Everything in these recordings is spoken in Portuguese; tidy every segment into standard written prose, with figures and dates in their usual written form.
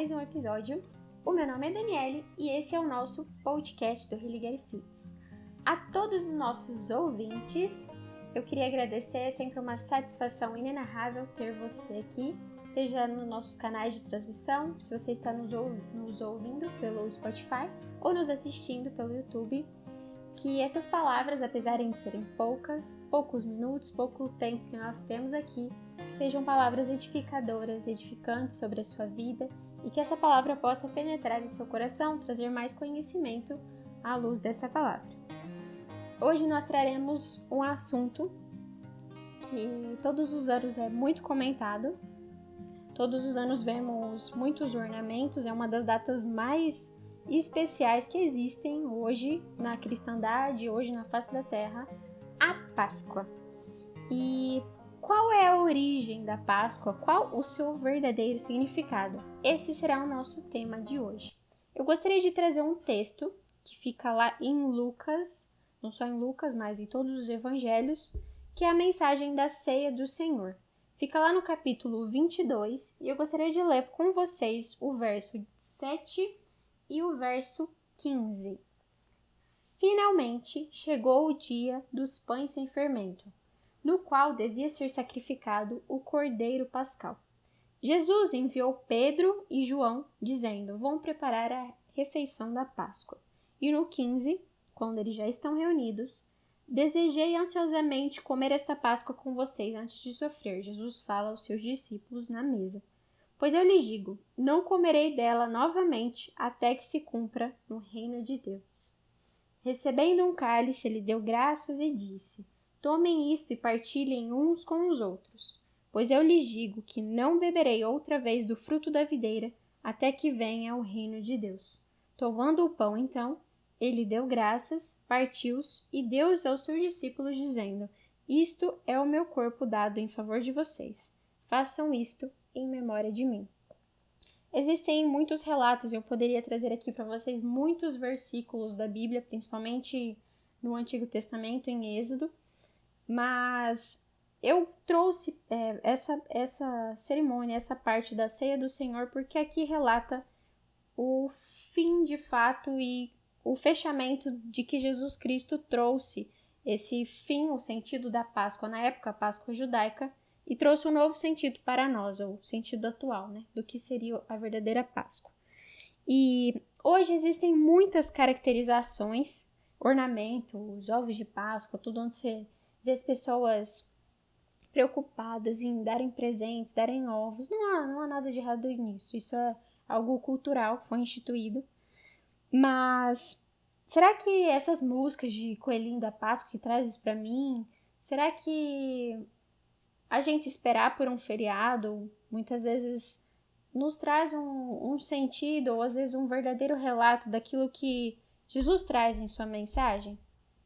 mais um episódio. O meu nome é Daniele e esse é o nosso podcast do Religare Fits. A todos os nossos ouvintes, eu queria agradecer, é sempre uma satisfação inenarrável ter você aqui, seja nos nossos canais de transmissão, se você está nos ouvindo pelo Spotify ou nos assistindo pelo YouTube, que essas palavras, apesar de serem poucos minutos, pouco tempo que nós temos aqui, sejam palavras edificadoras, edificantes sobre a sua vida e que essa palavra possa penetrar em seu coração, trazer mais conhecimento à luz dessa palavra. Hoje nós traremos um assunto que todos os anos é muito comentado, todos os anos vemos muitos ornamentos, é uma das datas mais especiais que existem hoje na cristandade, hoje na face da terra, a Páscoa. E qual é a origem da Páscoa? Qual o seu verdadeiro significado? Esse será o nosso tema de hoje. Eu gostaria de trazer um texto que fica lá em Lucas, não só em Lucas, mas em todos os evangelhos, que é a mensagem da ceia do Senhor. Fica lá no capítulo 22 e eu gostaria de ler com vocês o verso 7 e o verso 15. Finalmente chegou o dia dos pães sem fermento, no qual devia ser sacrificado o cordeiro pascal. Jesus enviou Pedro e João, dizendo: vão preparar a refeição da Páscoa. E no 15, quando eles já estão reunidos, desejei ansiosamente comer esta Páscoa com vocês antes de sofrer. Jesus fala aos seus discípulos na mesa. Pois eu lhes digo, não comerei dela novamente até que se cumpra no reino de Deus. Recebendo um cálice, ele deu graças e disse: tomem isto e partilhem uns com os outros, pois eu lhes digo que não beberei outra vez do fruto da videira até que venha o reino de Deus. Tomando o pão, então, ele deu graças, partiu-os e deu-os aos seus discípulos, dizendo: isto é o meu corpo dado em favor de vocês. Façam isto em memória de mim. Existem muitos relatos, eu poderia trazer aqui para vocês muitos versículos da Bíblia, principalmente no Antigo Testamento, em Êxodo, mas eu trouxe essa cerimônia, essa parte da ceia do Senhor, porque aqui relata o fim de fato e o fechamento de que Jesus Cristo trouxe esse fim, o sentido da Páscoa, na época a Páscoa judaica, e trouxe um novo sentido para nós, ou o sentido atual, né, do que seria a verdadeira Páscoa. E hoje existem muitas caracterizações, ornamentos, ovos de Páscoa, tudo onde você vê as pessoas preocupadas em darem presentes, darem ovos. Não há nada de errado nisso, isso é algo cultural que foi instituído. Mas será que essas músicas de Coelhinho da Páscoa que traz isso para mim, será que a gente esperar por um feriado muitas vezes nos traz um sentido ou às vezes um verdadeiro relato daquilo que Jesus traz em sua mensagem?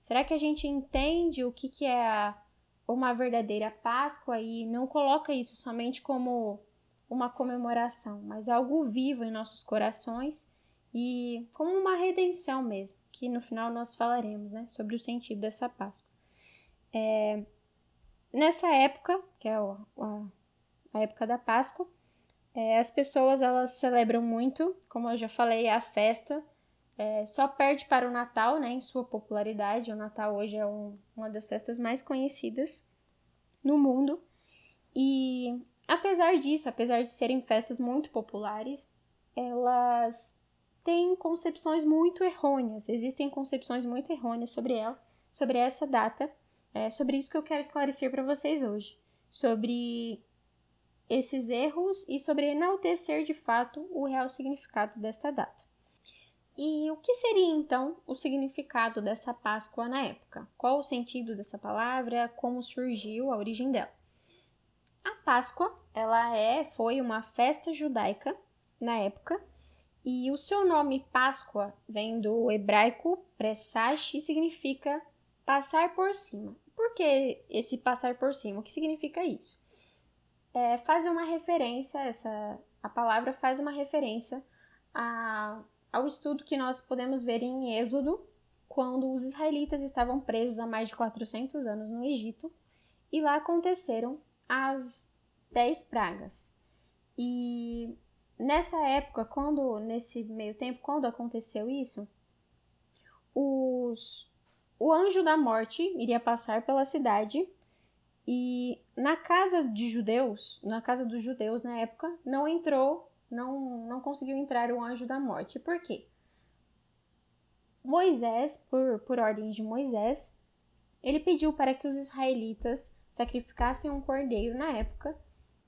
Será que a gente entende o que é uma verdadeira Páscoa e não coloca isso somente como uma comemoração, mas algo vivo em nossos corações e como uma redenção mesmo, que no final nós falaremos, né, sobre o sentido dessa Páscoa. Nessa época, que é a época da Páscoa, as pessoas elas celebram muito, como eu já falei, a festa só perde para o Natal, né, em sua popularidade. O Natal hoje é uma das festas mais conhecidas no mundo. E apesar disso, apesar de serem festas muito populares, elas têm concepções muito errôneas. Existem concepções muito errôneas sobre ela, sobre essa data. É sobre isso que eu quero esclarecer para vocês hoje. Sobre esses erros e sobre enaltecer de fato o real significado desta data. E o que seria então o significado dessa Páscoa na época? Qual o sentido dessa palavra? Como surgiu a origem dela? A Páscoa, foi uma festa judaica na época, e o seu nome Páscoa vem do hebraico Pesach e significa passar por cima. Por que esse passar por cima? O que significa isso? Faz uma referência, a palavra faz uma referência ao estudo que nós podemos ver em Êxodo, quando os israelitas estavam presos há mais de 400 anos no Egito, e lá aconteceram as 10 pragas. E nessa época, nesse meio tempo, quando aconteceu isso, o anjo da morte iria passar pela cidade e na casa dos judeus na época, não conseguiu entrar o anjo da morte. Por quê? Moisés, por ordem de Moisés, ele pediu para que os israelitas sacrificassem um cordeiro na época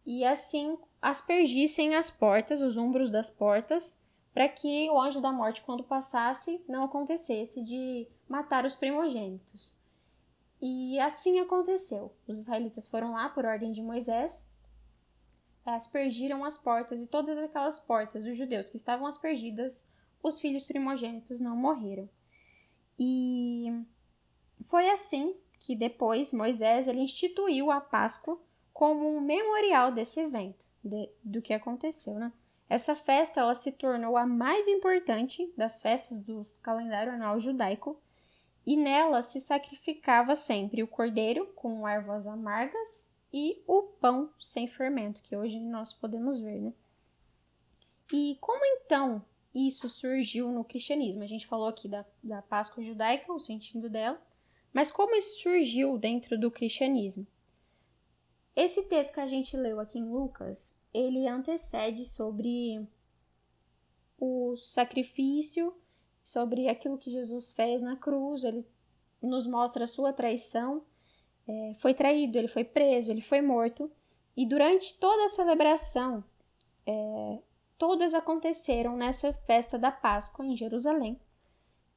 e assim aspergissem as portas, os umbros das portas, para que o anjo da morte, quando passasse, não acontecesse de matar os primogênitos. E assim aconteceu. Os israelitas foram lá por ordem de Moisés, aspergiram as portas, e todas aquelas portas dos judeus que estavam aspergidas, os filhos primogênitos não morreram. E foi assim que depois Moisés ele instituiu a Páscoa como um memorial desse evento, do que aconteceu, né? Essa festa ela se tornou a mais importante das festas do calendário anual judaico, e nela se sacrificava sempre o cordeiro com ervas amargas e o pão sem fermento, que hoje nós podemos ver, né? E como então isso surgiu no cristianismo? A gente falou aqui da Páscoa judaica, o sentido dela, mas como isso surgiu dentro do cristianismo? Esse texto que a gente leu aqui em Lucas, ele antecede sobre o sacrifício, sobre aquilo que Jesus fez na cruz. Ele nos mostra a sua traição. Foi traído, ele foi preso, ele foi morto. E durante toda a celebração, todas aconteceram nessa festa da Páscoa em Jerusalém.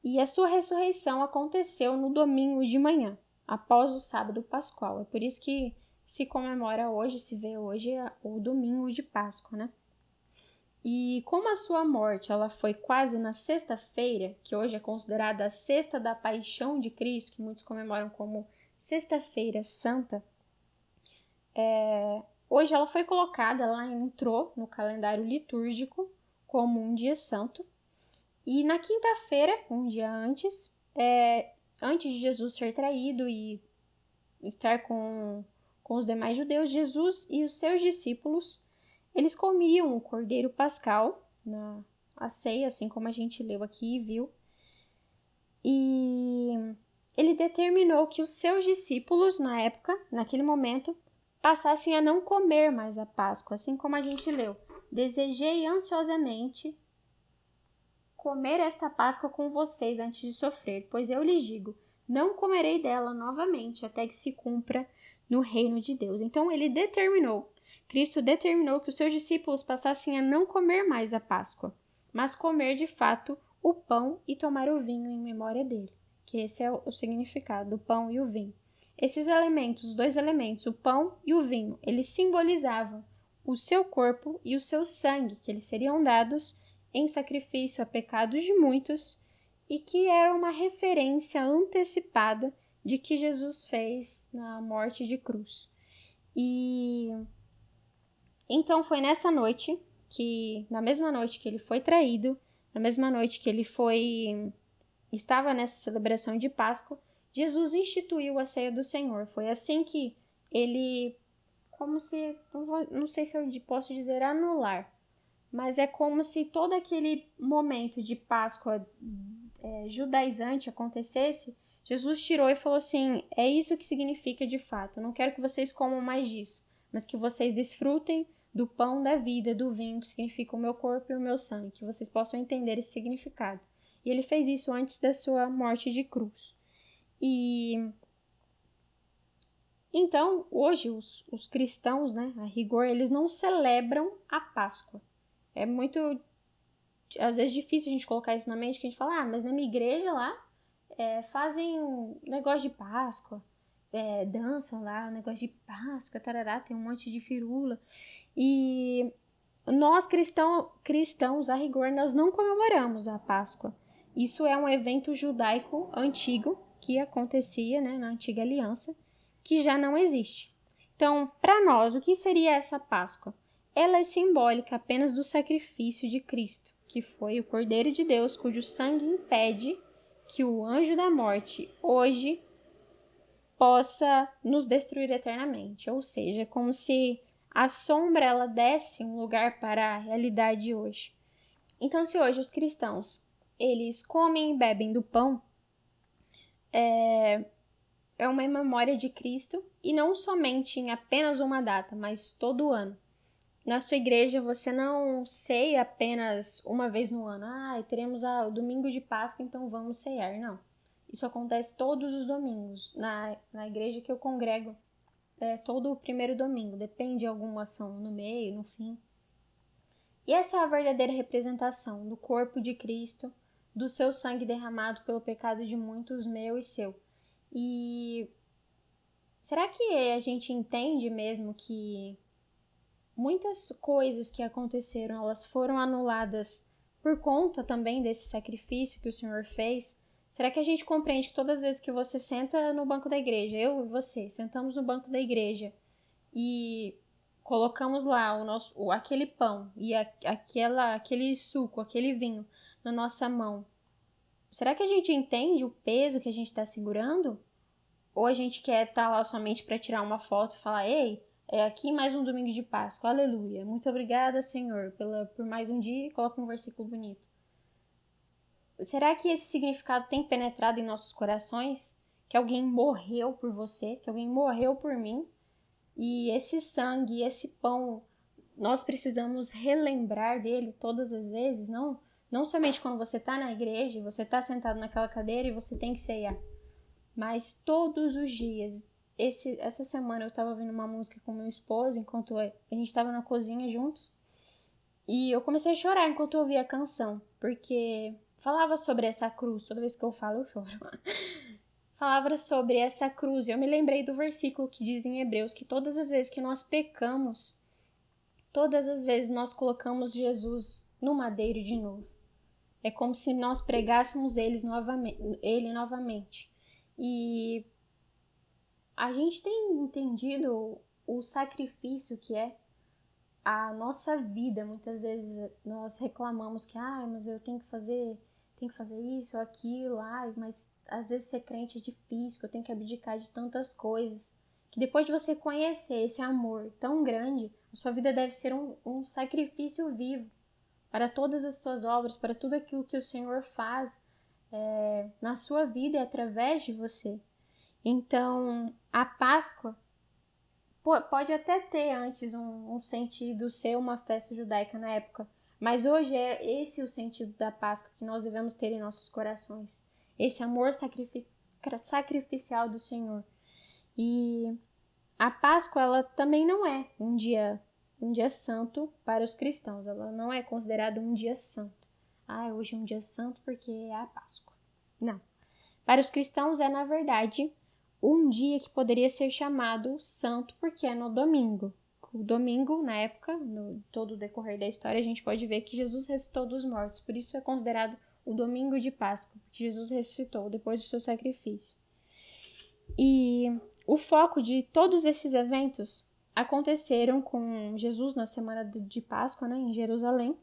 E a sua ressurreição aconteceu no domingo de manhã, após o sábado pascual. É por isso que se comemora hoje, se vê hoje o domingo de Páscoa, né? E como a sua morte ela foi quase na sexta-feira, que hoje é considerada a sexta da paixão de Cristo, que muitos comemoram como Sexta-feira Santa, hoje ela foi colocada, ela entrou no calendário litúrgico como um dia santo. E na quinta-feira, um dia antes, antes de Jesus ser traído e estar com os demais judeus, Jesus e os seus discípulos, eles comiam o cordeiro pascal na ceia, assim como a gente leu aqui e viu. E ele determinou que os seus discípulos, na época, naquele momento, passassem a não comer mais a Páscoa, assim como a gente leu. Desejei ansiosamente comer esta Páscoa com vocês antes de sofrer, pois eu lhes digo, não comerei dela novamente até que se cumpra no reino de Deus. Então Cristo determinou que os seus discípulos passassem a não comer mais a Páscoa, mas comer de fato o pão e tomar o vinho em memória dele, que esse é o significado do pão e o vinho. Esses elementos, os dois elementos, o pão e o vinho, eles simbolizavam o seu corpo e o seu sangue, que eles seriam dados em sacrifício a pecados de muitos, e que era uma referência antecipada de que Jesus fez na morte de cruz. E então foi nessa noite, na mesma noite que ele foi traído, na mesma noite que ele estava nessa celebração de Páscoa, Jesus instituiu a ceia do Senhor. Foi assim que ele, como se, não sei se eu posso dizer anular, mas é como se todo aquele momento de Páscoa judaizante acontecesse. Jesus tirou e falou assim, é isso que significa de fato, não quero que vocês comam mais disso, mas que vocês desfrutem do pão da vida, do vinho, que significa o meu corpo e o meu sangue, que vocês possam entender esse significado. E ele fez isso antes da sua morte de cruz. E então, hoje, os cristãos, né, a rigor, eles não celebram a Páscoa. É muito, às vezes, difícil a gente colocar isso na mente, que a gente fala, mas na minha igreja lá, fazem negócio de Páscoa, dançam lá, negócio de Páscoa, tarará, tem um monte de firula. E nós, cristãos, a rigor, nós não comemoramos a Páscoa. Isso é um evento judaico antigo, que acontecia, né, na antiga aliança, que já não existe. Então, para nós, o que seria essa Páscoa? Ela é simbólica apenas do sacrifício de Cristo, que foi o Cordeiro de Deus, cujo sangue impede que o anjo da morte hoje possa nos destruir eternamente. Ou seja, é como se a sombra, ela desce um lugar para a realidade de hoje. Então, se hoje os cristãos, eles comem e bebem do pão, é uma memória de Cristo, e não somente em apenas uma data, mas todo ano. Na sua igreja, você não ceia apenas uma vez no ano. Teremos o domingo de Páscoa, então vamos ceiar. Não. Isso acontece todos os domingos. Na igreja que eu congrego, todo o primeiro domingo. Depende de alguma ação no meio, no fim. E essa é a verdadeira representação do corpo de Cristo, do seu sangue derramado pelo pecado de muitos, meu e seu. E será que a gente entende mesmo que muitas coisas que aconteceram, elas foram anuladas por conta também desse sacrifício que o Senhor fez? Será que a gente compreende que todas as vezes que você senta no banco da igreja, eu e você, sentamos no banco da igreja e colocamos lá aquele pão e aquele suco, aquele vinho na nossa mão, será que a gente entende o peso que a gente está segurando? Ou a gente quer estar lá somente para tirar uma foto e falar, ei, aqui mais um domingo de Páscoa, aleluia, muito obrigada, Senhor, por mais um dia, e coloca um versículo bonito. Será que esse significado tem penetrado em nossos corações? Que alguém morreu por você, que alguém morreu por mim, e esse sangue, esse pão, nós precisamos relembrar dele todas as vezes, não somente quando você está na igreja, você está sentado naquela cadeira e você tem que ceiar, mas todos os dias. Essa semana eu tava ouvindo uma música com meu esposo, enquanto a gente tava na cozinha juntos, e eu comecei a chorar enquanto eu ouvia a canção, porque falava sobre essa cruz. Toda vez que eu falo, eu choro. Falava sobre essa cruz, e eu me lembrei do versículo que diz em Hebreus que todas as vezes que nós pecamos, todas as vezes nós colocamos Jesus no madeiro de novo. É como se nós pregássemos ele novamente. E a gente tem entendido o sacrifício que é a nossa vida. Muitas vezes nós reclamamos que, mas eu tenho que fazer isso ou aquilo, mas às vezes ser crente é difícil, que eu tenho que abdicar de tantas coisas. Que depois de você conhecer esse amor tão grande, a sua vida deve ser um sacrifício vivo para todas as suas obras, para tudo aquilo que o Senhor faz na sua vida e através de você. Então, a Páscoa pode até ter antes um sentido ser uma festa judaica na época, mas hoje é esse o sentido da Páscoa que nós devemos ter em nossos corações. Esse amor sacrificial do Senhor. E a Páscoa, ela também não é um dia santo para os cristãos. Ela não é considerada um dia santo. Hoje é um dia santo porque é a Páscoa. Não. Para os cristãos é, na verdade, um dia que poderia ser chamado santo porque é no domingo. O domingo, na época, no todo o decorrer da história, a gente pode ver que Jesus ressuscitou dos mortos. Por isso é considerado o domingo de Páscoa, porque Jesus ressuscitou depois do seu sacrifício. E o foco de todos esses eventos aconteceram com Jesus na semana de Páscoa, em Jerusalém,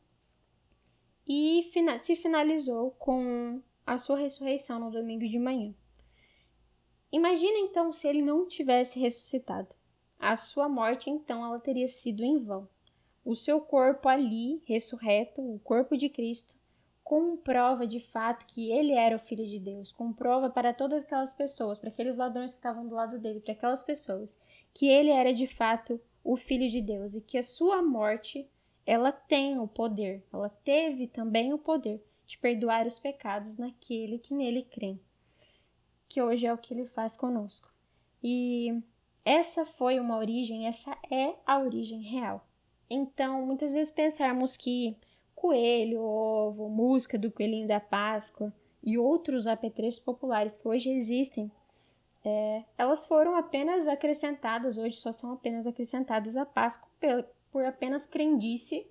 e se finalizou com a sua ressurreição no domingo de manhã. Imagina então se ele não tivesse ressuscitado. A sua morte então ela teria sido em vão. O seu corpo ali, ressurreto, o corpo de Cristo, comprova de fato que ele era o Filho de Deus, comprova para todas aquelas pessoas, para aqueles ladrões que estavam do lado dele, para aquelas pessoas, que ele era de fato o Filho de Deus e que a sua morte, ela tem o poder, ela teve também o poder de perdoar os pecados naquele que nele crê, que hoje é o que ele faz conosco. E essa foi uma origem, essa é a origem real. Então, muitas vezes pensarmos que coelho, ovo, música do coelhinho da Páscoa e outros apetrechos populares que hoje existem, elas foram apenas acrescentadas, hoje só são apenas acrescentadas à Páscoa por apenas crendice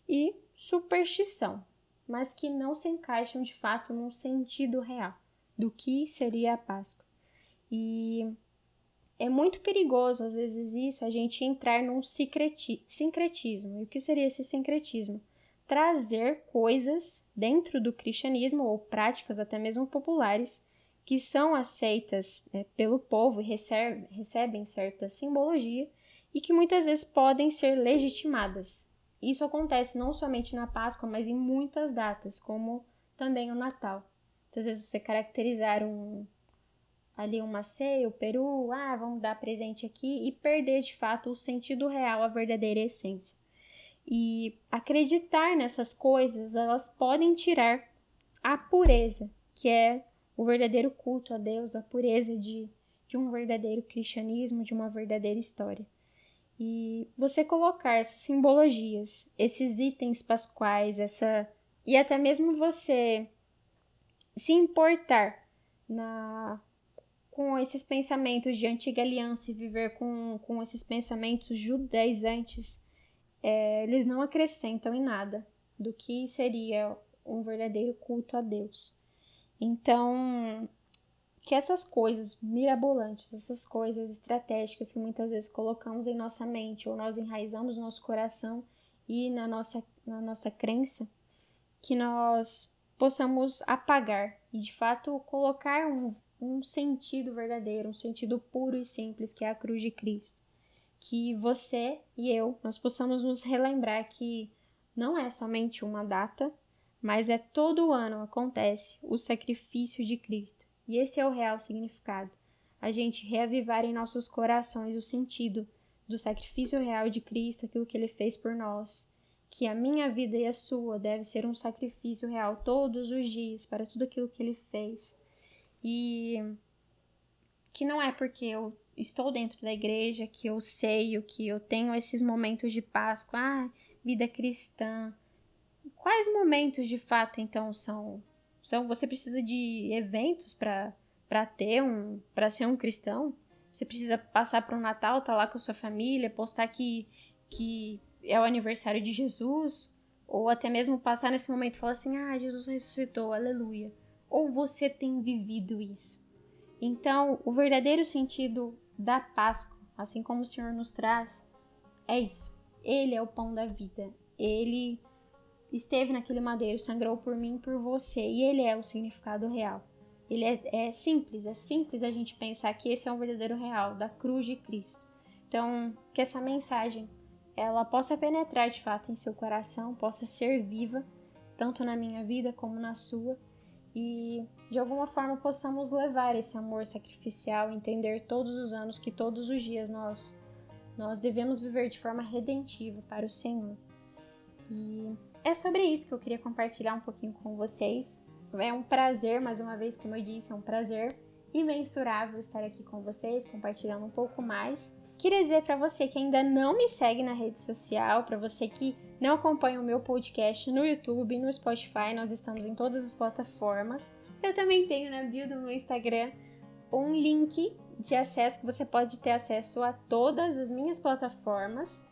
e superstição, mas que não se encaixam de fato num sentido real do que seria a Páscoa. E é muito perigoso, às vezes, a gente entrar num sincretismo. E o que seria esse sincretismo? Trazer coisas dentro do cristianismo, ou práticas até mesmo populares, que são aceitas pelo povo e recebem certa simbologia, e que muitas vezes podem ser legitimadas. Isso acontece não somente na Páscoa, mas em muitas datas, como também o Natal. Muitas vezes você caracterizar uma ceia, o peru, vamos dar presente aqui, e perder de fato o sentido real, a verdadeira essência. E acreditar nessas coisas, elas podem tirar a pureza, que é o verdadeiro culto a Deus, a pureza de um verdadeiro cristianismo, de uma verdadeira história. E você colocar essas simbologias, esses itens pascuais, e até mesmo você se importar com esses pensamentos de antiga aliança e viver com esses pensamentos judaizantes, eles não acrescentam em nada do que seria um verdadeiro culto a Deus. Então, que essas coisas mirabolantes, essas coisas estratégicas que muitas vezes colocamos em nossa mente ou nós enraizamos no nosso coração e na nossa crença, que nós possamos apagar e de fato colocar um sentido verdadeiro, um sentido puro e simples, que é a cruz de Cristo. Que você e eu, nós possamos nos relembrar que não é somente uma data, mas todo ano acontece o sacrifício de Cristo. E esse é o real significado. A gente reavivar em nossos corações o sentido do sacrifício real de Cristo, aquilo que Ele fez por nós. Que a minha vida e a sua deve ser um sacrifício real todos os dias para tudo aquilo que Ele fez. E que não é porque eu estou dentro da igreja que eu sei o que eu tenho esses momentos de Páscoa, vida cristã. Quais momentos de fato então são você precisa de eventos para ser um cristão? Você precisa passar por um Natal, estar lá com a sua família, postar que é o aniversário de Jesus, ou até mesmo passar nesse momento e falar assim: Jesus ressuscitou, aleluia. Ou você tem vivido isso? Então, o verdadeiro sentido da Páscoa, assim como o Senhor nos traz, é isso. Ele é o pão da vida. Ele esteve naquele madeiro, sangrou por mim e por você. E ele é o significado real. Ele é simples a gente pensar que esse é o verdadeiro real, da cruz de Cristo. Então, que essa mensagem, ela possa penetrar de fato em seu coração, possa ser viva, tanto na minha vida como na sua. E de alguma forma possamos levar esse amor sacrificial, entender todos os anos que todos os dias nós devemos viver de forma redentiva para o Senhor. E é sobre isso que eu queria compartilhar um pouquinho com vocês. É um prazer, mais uma vez, como eu disse, é um prazer imensurável estar aqui com vocês, compartilhando um pouco mais. Queria dizer para você que ainda não me segue na rede social, para você que não acompanha o meu podcast no YouTube, no Spotify, nós estamos em todas as plataformas. Eu também tenho na bio do meu Instagram um link de acesso que você pode ter acesso a todas as minhas plataformas.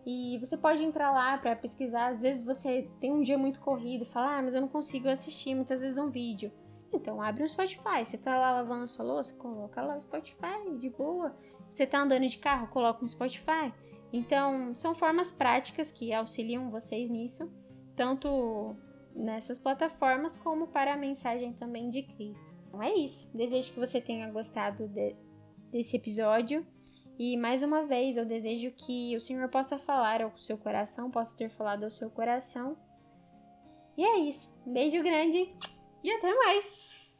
E você pode entrar lá para pesquisar. Às vezes você tem um dia muito corrido e fala: mas eu não consigo assistir muitas vezes um vídeo. Então abre o Spotify, você tá lá lavando a sua louça, coloca lá o Spotify, de boa. Você tá andando de carro, coloca um Spotify. Então, são formas práticas que auxiliam vocês nisso, tanto nessas plataformas como para a mensagem também de Cristo. Então é isso. Desejo que você tenha gostado desse episódio. E mais uma vez, eu desejo que o Senhor possa falar ao seu coração, possa ter falado ao seu coração. E é isso. Um beijo grande e até mais!